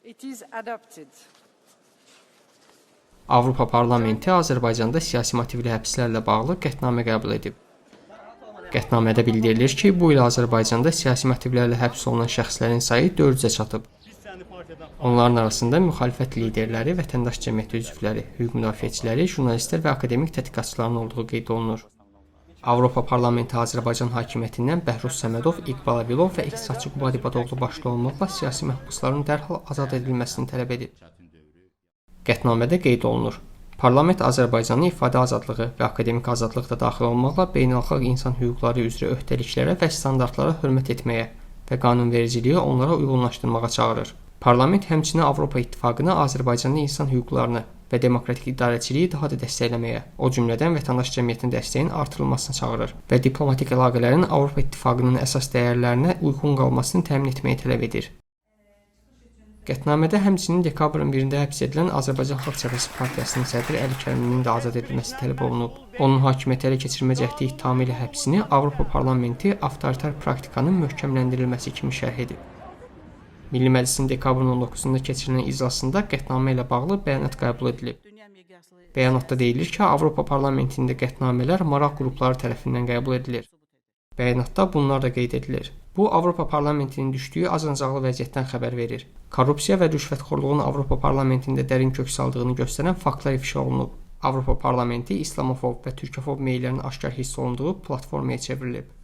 It is adopted. Avropa Parlamenti Azərbaycanda siyasi motivli həbslərlə bağlı qətnamə qəbul edib. Qətnamədə bildirilir ki, bu il Azərbaycanda siyasi motivlərlə həbs olunan şəxslərin sayı 400-ə çatıb. Onların arasında müxalifət liderləri, vətəndaş cəmiyyəti üzvləri, hüquq müdafiəçiləri, jurnalistlər və akademik tədqiqatçıların olduğu qeyd olunur. Avropa Parlamenti Azərbaycan hakimiyyətindən Bəhruz Səmədov, İqbal Əbilov və iqtisadçı Qubad İbadoğlu başda olmaqla siyasi məhbusların dərhal azad edilməsini tələb edib. Qətnamədə qeyd olunur. Parlament Azərbaycanın ifadə azadlığı və akademik azadlıq da daxil olmaqla beynəlxalq insan hüquqları üzrə öhdəliklərə və standartlara hörmət etməyə və qanunvericiliyi onlara uyğunlaşdırmağa çağırır. Parlament həmçinin Avropa İttifaqını Azərbaycanda insan hüquqlarını və demokratik idarəçiliyi daha da dəstəkləməyə, o cümlədən vətəndaş cəmiyyətinin dəstəyinin artırılmasına çağırır və diplomatik əlaqələrin Avropa İttifaqının əsas dəyərlərinə uyğun qalmasını təmin etməyi tələb edir. Qətnamədə həmçinin dekabrın 1-də həbs edilən Azərbaycan Xalq Cəbhəsi Partiyasının sədri Əli Kərimlinin də azad edilməsi tələb olunub. Onun hakimiyyəti ələ keçirmə cəhdi ittihamı ilə həbsini Avropa Parlamenti avtoritar praktikanın möhkəmləndirilməsi kimi şərh edib. Milli Məclisin dekabrın 19-da keçirilən iclasında qətnamə ilə bağlı bəyanat qəbul edilib. Bəyanatda deyilir ki, Avropa Parlamentində qətnamələr maraq qrupları tərəfindən qəbul edilir. Bəyanatda bunlar da qeyd edilir. Bu, Avropa Parlamentinin düşdüyü acınacaqlı vəziyyətdən xəbər verir. Korrupsiya və rüşvətxorluğun Avropa Parlamentində dərin kök saldığını göstərən faktlar ifşa olunub. Avropa Parlamenti islamofob və türkofob meyillərin aşkar hiss olunduğu platformaya çevrilib.